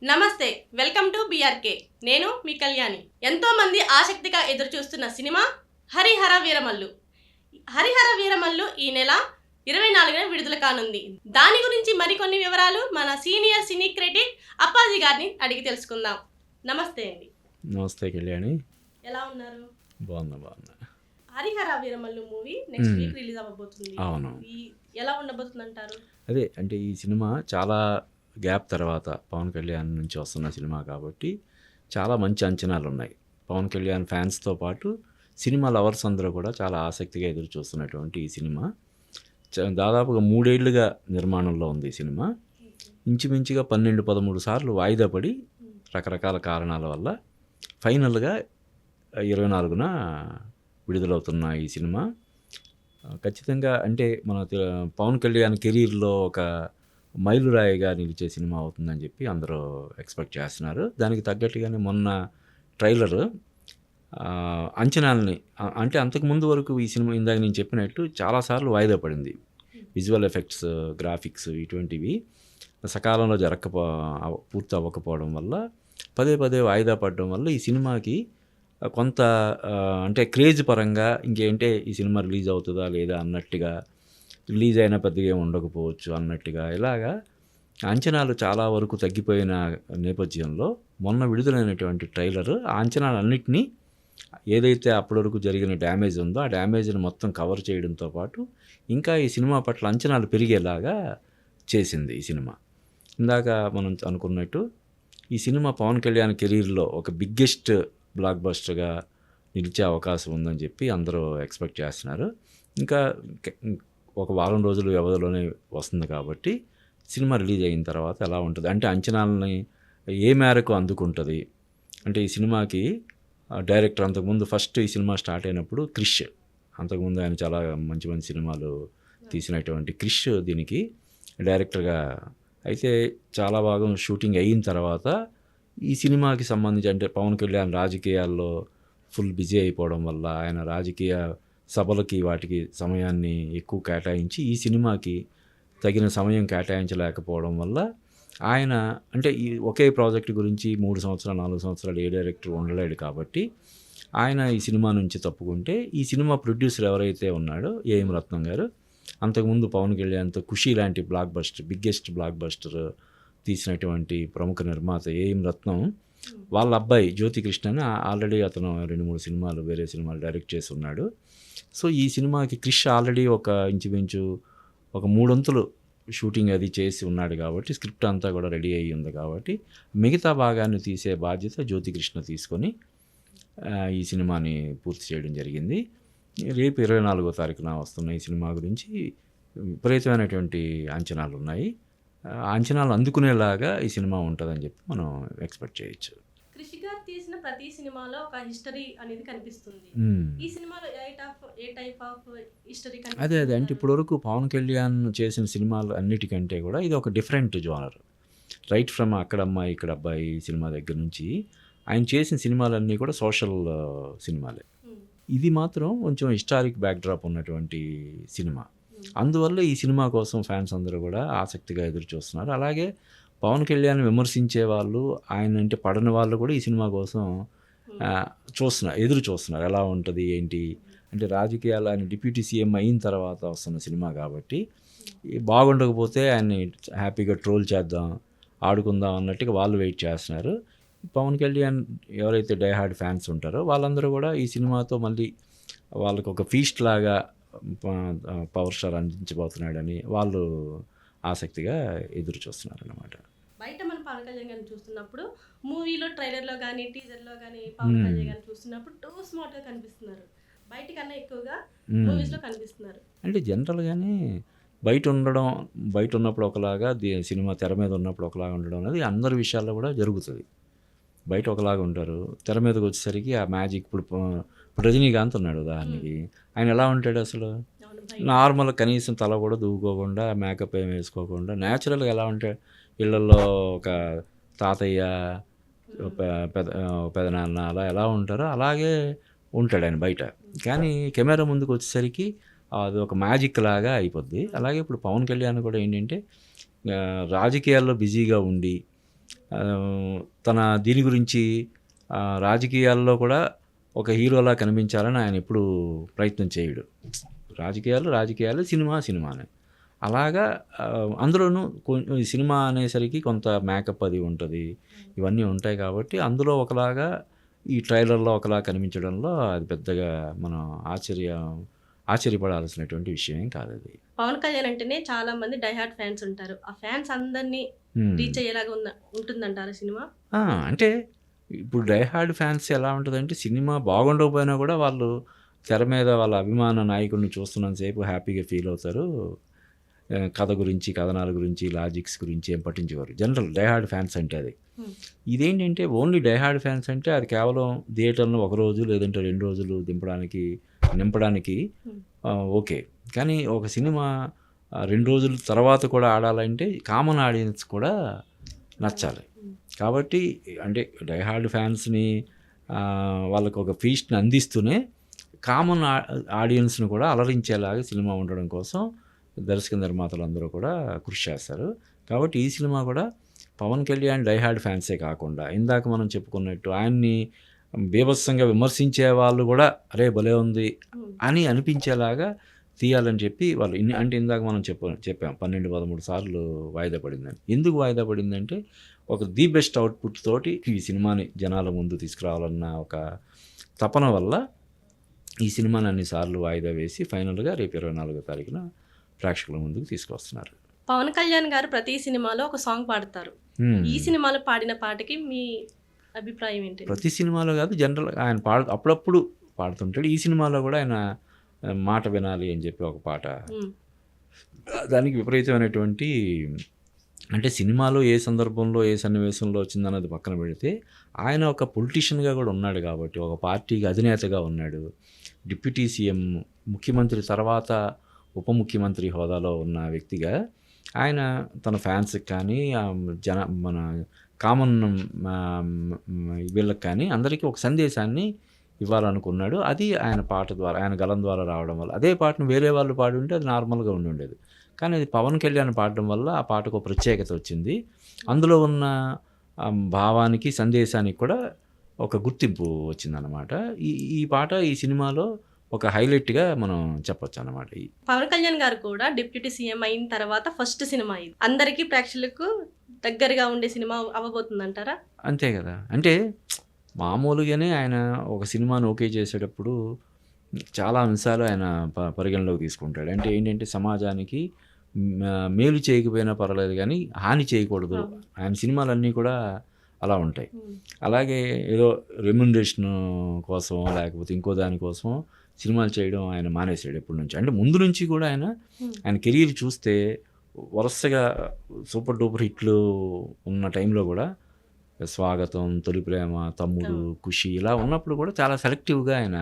నమస్తే, welcome to BRK. నేను మీ కళ్యాణి. ఎంతో మంది ఆసక్తిగా ఎదురు చూస్తున్న సినిమా హరిహర వీరమల్లు. హరిహర వీరమల్లు ఈ నెల 24న విడుదల కానుంది. దాని గురించి మరికొన్ని వివరాలు మన సీనియర్ సినీ క్రిటిక్ అప్పాజీ గారిని అడిగి తెలుసుకుందాం. నమస్తే అండి. నమస్తే కళ్యాణి, ఎలా ఉన్నారు? బాగున్నా. Harihara Veeramallu movie next week release అవ్వబోతుంది. అవును. ఎలా ఉండబోతుంది అంటారు? అదే అంటే ఈ సినిమా చాలా గ్యాప్ తర్వాత పవన్ కళ్యాణ్ నుంచి వస్తున్న సినిమా కాబట్టి చాలా మంచి అంచనాలు ఉన్నాయి. పవన్ కళ్యాణ్ ఫ్యాన్స్తో పాటు సినిమా లవర్స్ అందరూ కూడా చాలా ఆసక్తిగా ఎదురు చూస్తున్నటువంటి ఈ సినిమా దాదాపుగా 3 ఏళ్లుగా నిర్మాణంలో ఉంది. ఈ సినిమా ఇంచుమించుగా 12-13 సార్లు వాయిదా పడి రకరకాల కారణాల వల్ల ఫైనల్గా 24న విడుదలవుతున్న ఈ సినిమా ఖచ్చితంగా అంటే మన పవన్ కళ్యాణ్ కెరీర్లో ఒక మైలురాయిగా నిలిచే సినిమా అవుతుందని చెప్పి అందరూ ఎక్స్పెక్ట్ చేస్తున్నారు. దానికి తగ్గట్టుగానే మొన్న ట్రైలర్ అంచనాలని అంటే అంతకుముందు వరకు ఈ సినిమా ఇందాక నేను చెప్పినట్టు చాలాసార్లు వాయిదా పడింది. విజువల్ ఎఫెక్ట్స్, గ్రాఫిక్స్ ఇటువంటివి సకాలంలో పూర్తి అవ్వకపోవడం వల్ల పదే వాయిదా పడడం వల్ల ఈ సినిమాకి కొంత అంటే క్రేజ్ పరంగా ఇంకేంటే ఈ సినిమా రిలీజ్ అవుతుందా లేదా అన్నట్టుగా, రిలీజ్ అయినా పెద్దగా ఏమి ఉండకపోవచ్చు అన్నట్టుగా ఇలాగా అంచనాలు చాలా వరకు తగ్గిపోయిన నేపథ్యంలో మొన్న విడుదలైనటువంటి ట్రైలర్ ఆ అంచనాలన్నింటినీ ఏదైతే అప్పటి వరకు జరిగిన డ్యామేజ్ ఉందో ఆ డ్యామేజ్ని మొత్తం కవర్ చేయడంతో పాటు ఇంకా ఈ సినిమా పట్ల అంచనాలు పెరిగేలాగా చేసింది ఈ సినిమా. ఇందాక మనం అనుకున్నట్టు ఈ సినిమా పవన్ కళ్యాణ్ కెరీర్లో ఒక బిగ్గెస్ట్ బ్లాక్ బస్టర్గా నిలిచే అవకాశం ఉందని చెప్పి అందరూ ఎక్స్పెక్ట్ చేస్తున్నారు. ఇంకా ఒక వారం రోజుల వ్యవధిలోనే వస్తుంది కాబట్టి సినిమా రిలీజ్ అయిన తర్వాత ఎలా ఉంటుంది అంటే అంచనాలని ఏ మేరకు అందుకుంటుంది అంటే ఈ సినిమాకి డైరెక్టర్ అంతకుముందు ఫస్ట్ ఈ సినిమా స్టార్ట్ అయినప్పుడు క్రిష్, అంతకుముందు ఆయన చాలా మంచి సినిమాలు తీసినటువంటి క్రిష్ దీనికి డైరెక్టర్గా అయితే చాలా భాగం షూటింగ్ అయిన తర్వాత ఈ సినిమాకి సంబంధించి అంటే పవన్ కళ్యాణ్ రాజకీయాల్లో ఫుల్ బిజీ అయిపోవడం వల్ల ఆయన రాజకీయ సభలకి వాటికి సమయాన్ని ఎక్కువ కేటాయించి ఈ సినిమాకి తగిన సమయం కేటాయించలేకపోవడం వల్ల ఆయన అంటే ఈ ఒకే ప్రాజెక్ట్ గురించి 3 సంవత్సరాలు 4 సంవత్సరాలు ఏ డైరెక్టర్ ఉండలేడు కాబట్టి ఆయన ఈ సినిమా నుంచి తప్పుకుంటే ఈ సినిమా ప్రొడ్యూసర్ ఎవరైతే ఉన్నాడో ఏఎం రత్నం గారు, అంతకుముందు పవన్ కళ్యాణ్తో ఖుషి లాంటి block buster biggest block buster తీసినటువంటి ప్రముఖ నిర్మాత ఏఎం రత్నం వాళ్ళ అబ్బాయి జ్యోతికృష్ణ అని ఆల్రెడీ అతను 2-3 సినిమాలు వేరే సినిమాలు డైరెక్ట్ చేసి ఉన్నాడు. సో ఈ సినిమాకి క్రిష్ ఆల్రెడీ ఇంచుమించు ఒక 3 వంతులు షూటింగ్ అది చేసి ఉన్నాడు కాబట్టి స్క్రిప్ట్ అంతా కూడా రెడీ అయ్యి ఉంది కాబట్టి మిగతా భాగాన్ని తీసే బాధ్యత జ్యోతికృష్ణ తీసుకొని ఈ సినిమాని పూర్తి చేయడం జరిగింది. రేపు 24వ తారీఖున వస్తున్న ఈ సినిమా గురించి విపరీతమైనటువంటి అంచనాలు ఉన్నాయి. అంచనాలు అందుకునేలాగా ఈ సినిమా ఉంటుందని చెప్పి మనం ఎక్స్పెక్ట్ చేయొచ్చు. కృషి గారు తీసిన ప్రతి సినిమాలో ఒక హిస్టరీ అనేది కనిపిస్తుంది. ఈ సినిమాలో ఏ టైప్ ఆఫ్ హిస్టరీ కనిపిస్తుంది? అదే అంటే ఇప్పటివరకు పవన్ కళ్యాణ్ చేసిన సినిమాలు అన్నిటికంటే కూడా ఇది ఒక డిఫరెంట్ జోనర్. రైట్ ఫ్రమ్ అక్కడమ్మ ఇక్కడ అబ్బాయి సినిమా దగ్గర నుంచి ఆయన చేసిన సినిమాలన్నీ కూడా సోషల్ సినిమాలే. ఇది మాత్రం కొంచెం హిస్టారిక్ బ్యాక్డ్రాప్ ఉన్నటువంటి సినిమా. అందువల్ల ఈ సినిమా కోసం ఫ్యాన్స్ అందరూ కూడా ఆసక్తిగా ఎదురు చూస్తున్నారు. అలాగే పవన్ కళ్యాణ్ విమర్శించే వాళ్ళు, ఆయన అంటే పడని వాళ్ళు కూడా ఈ సినిమా కోసం ఎదురు చూస్తున్నారు. ఎలా ఉంటుంది ఏంటి అంటే రాజకీయాలు ఆయన డిప్యూటీ సీఎం అయిన తర్వాత వస్తున్న సినిమా కాబట్టి బాగుండకపోతే ఆయన్ని హ్యాపీగా ట్రోల్ చేద్దాం, ఆడుకుందాం అన్నట్టుగా వాళ్ళు వెయిట్ చేస్తున్నారు. పవన్ కళ్యాణ్ ఎవరైతే డైహార్డ్ ఫ్యాన్స్ ఉంటారో వాళ్ళందరూ కూడా ఈ సినిమాతో మళ్ళీ వాళ్ళకు ఒక ఫీస్ట్ లాగా పవర్ స్టార్ అందించబోతున్నాడని వాళ్ళు ఆసక్తిగా ఎదురు చూస్తున్నారు అన్నమాట. బయట మనం పవన్ కళ్యాణ్ గారిని చూస్తున్నప్పుడు మూవీలో ట్రైలర్లో కానీ టీజర్లో కానీ పవన్ కళ్యాణ్ గారిని చూస్తున్నప్పుడు టూ స్మార్ట్గా కనిపిస్తున్నారు, బయట కన్నా ఎక్కువగా మూవీస్లో కనిపిస్తున్నారు. అంటే జనరల్గానే బయట ఉన్నప్పుడు ఒకలాగా సినిమా తెర మీద ఉన్నప్పుడు ఒకలాగా ఉండడం అనేది అందరి విషయాల్లో కూడా జరుగుతుంది. బయట ఒకలాగా ఉంటారు, తెర మీదకి వచ్చేసరికి ఆ మ్యాజిక్ ఇప్పుడు రజనీకాంత్ ఉన్నాడు ఉదాహరణకి, ఆయన ఎలా ఉంటాడు అసలు నార్మల్ కనీసం తల కూడా దూకోకుండా మేకప్ ఏం వేసుకోకుండా న్యాచురల్గా ఎలా ఉంటాడు. ఇళ్లలో ఒక తాతయ్య పెదనాన్న అలా ఎలా ఉంటారో అలాగే ఉంటాడు ఆయన బయట. కానీ కెమెరా ముందుకు వచ్చేసరికి అది ఒక మ్యాజిక్ లాగా అయిపోద్ది. అలాగే ఇప్పుడు పవన్ కళ్యాణ్ కూడా ఏంటంటే రాజకీయాల్లో బిజీగా ఉండి ఆ, తన దీని గురించి రాజకీయాల్లో కూడా ఒక హీరోలా కనిపించాలని ఆయన ఎప్పుడు ప్రయత్నం చేయడు. రాజకీయాలు, సినిమానే. అలాగా అందులోనూ ఈ సినిమా అనేసరికి కొంత మేకప్ అది ఉంటుంది, ఇవన్నీ ఉంటాయి కాబట్టి అందులో ఒకలాగా ఈ ట్రైలర్లో ఒకలా కనిపించడంలో అది పెద్దగా మనం ఆశ్చర్యపడాల్సినటువంటి విషయం ఏం కాదు అది. పవన్ కళ్యాణ్ అంటేనే చాలా మంది డైహార్డ్ ఫ్యాన్స్ ఉంటారు. ఆ ఫ్యాన్స్ అందరినీ రీచ్ అయ్యేలాగా ఉంటుందంటారా సినిమా? అంటే ఇప్పుడు డైహార్డ్ ఫ్యాన్స్ ఎలా ఉంటుందంటే సినిమా బాగుండకపోయినా కూడా వాళ్ళు తెర మీద వాళ్ళ అభిమాన నాయకుడిని చూస్తున్నంతసేపు హ్యాపీగా ఫీల్ అవుతారు. కథ గురించి, కథనాల గురించి, లాజిక్స్ గురించి ఏం పట్టించుకోరు జనరల్ డైహార్డ్ ఫ్యాన్స్ అంటే అది. ఇదేంటంటే ఓన్లీ డైహార్డ్ ఫ్యాన్స్ అంటే అది కేవలం థియేటర్లో ఒక రోజు లేదంటే 2 రోజులు నింపడానికి ఓకే. కానీ ఒక సినిమా 2 రోజుల తర్వాత కూడా ఆడాలంటే కామన్ ఆడియన్స్ కూడా నచ్చాలి. కాబట్టి అంటే డైహార్డ్ ఫ్యాన్స్ని వాళ్ళకు ఒక ఫీస్ట్ని అందిస్తూనే కామన్ ఆడియన్స్ని కూడా అలరించేలాగా సినిమా ఉండడం కోసం దర్శక నిర్మాతలు అందరూ కూడా కృషి చేస్తారు. కాబట్టి ఈ సినిమా కూడా పవన్ కళ్యాణ్ డైహార్డ్ ఫ్యాన్సే కాకుండా ఇందాక మనం చెప్పుకున్నట్టు ఆయన్ని బీభత్సంగా విమర్శించే వాళ్ళు కూడా అరే భలే ఉంది అని అనిపించేలాగా తీయాలని చెప్పి వాళ్ళు అంటే ఇందాక మనం చెప్పాం 12-13 సార్లు వాయిదా పడిందని. ఎందుకు వాయిదా పడిందంటే ఒక ది బెస్ట్ అవుట్పుట్ తోటి ఈ సినిమాని జనాల ముందు తీసుకురావాలన్న ఒక తపన వల్ల ఈ సినిమాని అన్నిసార్లు వాయిదా వేసి ఫైనల్గా రేపు 24వ తారీఖున ప్రేక్షకుల ముందుకు తీసుకొస్తున్నారు. పవన్ కళ్యాణ్ గారు ప్రతి సినిమాలో ఒక సాంగ్ పాడతారు. ఈ సినిమాలో పాడిన పాటకి మీ అభిప్రాయం ఏంటి? ప్రతి సినిమాలో కాదు, జనరల్ ఆయన అప్పుడప్పుడు పాడుతుంటాడు. ఈ సినిమాలో కూడా ఆయన మాట వినాలి అని చెప్పి ఒక పాట, దానికి విపరీతమైనటువంటి అంటే సినిమాలో ఏ సందర్భంలో ఏ సన్నివేశంలో వచ్చిందన్నది పక్కన పెడితే ఆయన ఒక పొలిటీషియన్గా కూడా ఉన్నాడు కాబట్టి, ఒక పార్టీకి అధినేతగా ఉన్నాడు, డిప్యూటీ సీఎం, ముఖ్యమంత్రి తర్వాత ఉప ముఖ్యమంత్రి హోదాలో ఉన్న వ్యక్తిగా ఆయన తన ఫ్యాన్స్కి కానీ మన కామన్ వీళ్ళకి కానీ అందరికీ ఒక సందేశాన్ని ఇవ్వాలనుకున్నాడు. అది ఆయన పాట ద్వారా, ఆయన గలం ద్వారా రావడం వల్ల. అదే పాటను వేరే వాళ్ళు పాడి ఉంటే అది నార్మల్గా ఉండేది. కానీ అది పవన్ కళ్యాణ్ పాడడం వల్ల ఆ పాటకు ప్రత్యేకత వచ్చింది. అందులో ఉన్న భావానికి, సందేశానికి కూడా ఒక గుర్తింపు వచ్చిందన్నమాట. ఈ పాట ఈ సినిమాలో ఒక హైలైట్గా మనం చెప్పొచ్చు అన్నమాట. పవన్ కళ్యాణ్ గారు కూడా డిప్యూటీ సీఎం అయిన తర్వాత ఫస్ట్ సినిమా ఇది. అందరికీ ప్రేక్షకులకు దగ్గరగా ఉండే సినిమా అవ్వబోతుందంటారా? అంతే కదా. అంటే మామూలుగానే ఆయన ఒక సినిమాను ఓకే చేసేటప్పుడు చాలా అంశాలు ఆయన పరిగణలోకి తీసుకుంటాడు. అంటే ఏంటంటే సమాజానికి మేలు చేయకపోయినా పర్వాలేదు కానీ హాని చేయకూడదు. ఆయన సినిమాలన్నీ కూడా అలా ఉంటాయి. అలాగే ఏదో రెమ్యునరేషన్ కోసం లేకపోతే ఇంకో దానికోసం సినిమాలు చేయడం ఆయన మానేశాడు ఎప్పటి నుంచి. అంటే ముందు నుంచి కూడా ఆయన కెరీర్ చూస్తే వరుసగా సూపర్ డూపర్ హిట్లు ఉన్న టైంలో కూడా స్వాగతం, తొలి ప్రేమ, తమ్ముడు, ఖుషి ఇలా ఉన్నప్పుడు కూడా చాలా సెలెక్టివ్గా ఆయన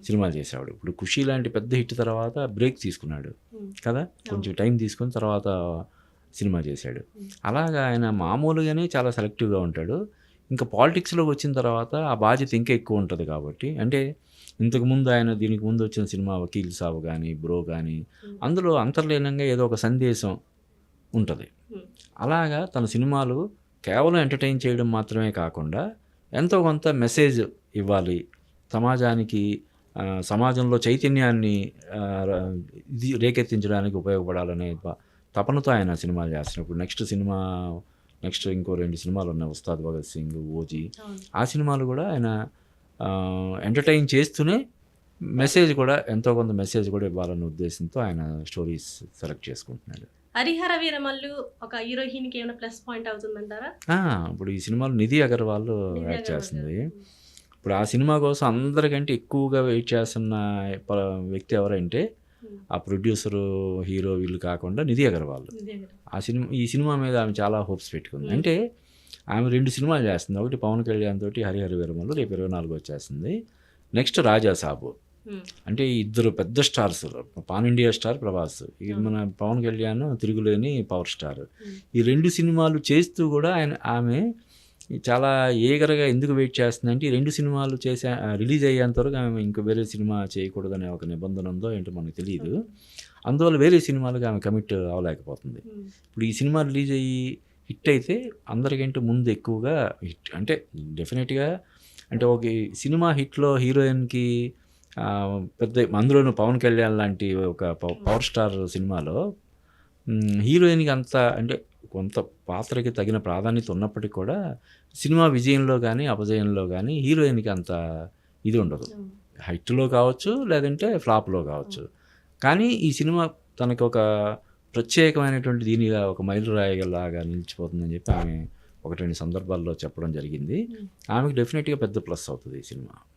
సినిమాలు చేసేవాడు. ఇప్పుడు ఖుషి లాంటి పెద్ద హిట్ తర్వాత బ్రేక్ తీసుకున్నాడు కదా, కొంచెం టైం తీసుకుని తర్వాత సినిమా చేశాడు. అలాగా ఆయన మామూలుగానే చాలా సెలెక్టివ్గా ఉంటాడు. ఇంకా పాలిటిక్స్లోకి వచ్చిన తర్వాత ఆ బాధ్యత ఇంకా ఎక్కువ ఉంటుంది కాబట్టి, అంటే ఇంతకుముందు ఆయన దీనికి ముందు వచ్చిన సినిమా వకీల్ సాబ్ కానీ, బ్రో కానీ అందులో అంతర్లీనంగా ఏదో ఒక సందేశం ఉంటుంది. అలాగా తన సినిమాలు కేవలం ఎంటర్టైన్ చేయడం మాత్రమే కాకుండా ఎంతో కొంత మెసేజ్ ఇవ్వాలి, సమాజానికి సమాజంలో చైతన్యాన్ని రేకెత్తించడానికి ఉపయోగపడాలనే తపనతో ఆయన సినిమాలు చేస్తున్నప్పుడు నెక్స్ట్ ఇంకో 2 సినిమాలు ఉన్నాయి, ఉస్తాద్ భగత్ సింగ్, ఓజీ. ఆ సినిమాలు కూడా ఆయన ఎంటర్టైన్ చేస్తూనే మెసేజ్ కూడా ఎంతో కొంత మెసేజ్ కూడా ఇవ్వాలన్న ఉద్దేశంతో ఆయన స్టోరీస్ సెలెక్ట్ చేసుకుంటున్నాడు. హరిహర వీరమల్లు ఒక హీరోయిన్కి ఏమైనా ప్లస్ పాయింట్ అవుతుందంటారా? ఇప్పుడు ఈ సినిమాలో నిధి అగర్వాల్ యాక్ట్ చేస్తుంది. ఇప్పుడు ఆ సినిమా కోసం అందరికంటే ఎక్కువగా వెయిట్ చేస్తున్న వ్యక్తి ఎవరంటే ఆ ప్రొడ్యూసరు, హీరో వీళ్ళు కాకుండా నిధి అగర్వాల్. ఈ సినిమా మీద ఆమె చాలా హోప్స్ పెట్టుకుంది. అంటే ఆమె 2 సినిమాలు చేస్తుంది. ఒకటి పవన్ కళ్యాణ్ తోటి హరిహర వీరమల్లు రేపు 24 వచ్చేస్తుంది. నెక్స్ట్ రాజా సాబు. అంటే ఇద్దరు పెద్ద stars, pan India star Prabhas, మన పవన్ కళ్యాణ్ తిరుగులేని పవర్ స్టార్. ఈ 2 సినిమాలు చేస్తూ కూడా ఆమె చాలా ఏగరగా ఎందుకు వెయిట్ చేస్తుందంటే ఈ 2 సినిమాలు రిలీజ్ అయ్యేంత వరకు ఆమె ఇంకా వేరే సినిమా చేయకూడదనే ఒక నిబంధన ఉందో ఏంటో మనకు తెలియదు. అందువల్ల వేరే సినిమాలకు ఆమె కమిట్ అవ్వలేకపోతుంది. ఇప్పుడు ఈ సినిమా రిలీజ్ అయ్యి హిట్ అయితే అందరికంటే ముందు ఎక్కువగా హిట్ అంటే డెఫినెట్గా అంటే ఒక సినిమా హిట్లో హీరోయిన్కి పెద్ద అందులోనూ పవన్ కళ్యాణ్ లాంటి ఒక పవర్ స్టార్ సినిమాలో హీరోయిన్కి అంత అంటే కొంత పాత్రకి తగిన ప్రాధాన్యత ఉన్నప్పటికీ కూడా సినిమా విజయంలో కానీ అపజయంలో కానీ హీరోయిన్కి అంత ఇది ఉండదు. హిట్లో కావచ్చు లేదంటే ఫ్లాప్లో కావచ్చు. కానీ ఈ సినిమా తనకి ఒక ప్రత్యేకమైనటువంటి దీనిగా ఒక మైలురాయిలాగా నిలిచిపోతుందని చెప్పి ఆమె 1-2 సందర్భాల్లో చెప్పడం జరిగింది. ఆమెకు డెఫినెట్గా పెద్ద ప్లస్ అవుతుంది ఈ సినిమా.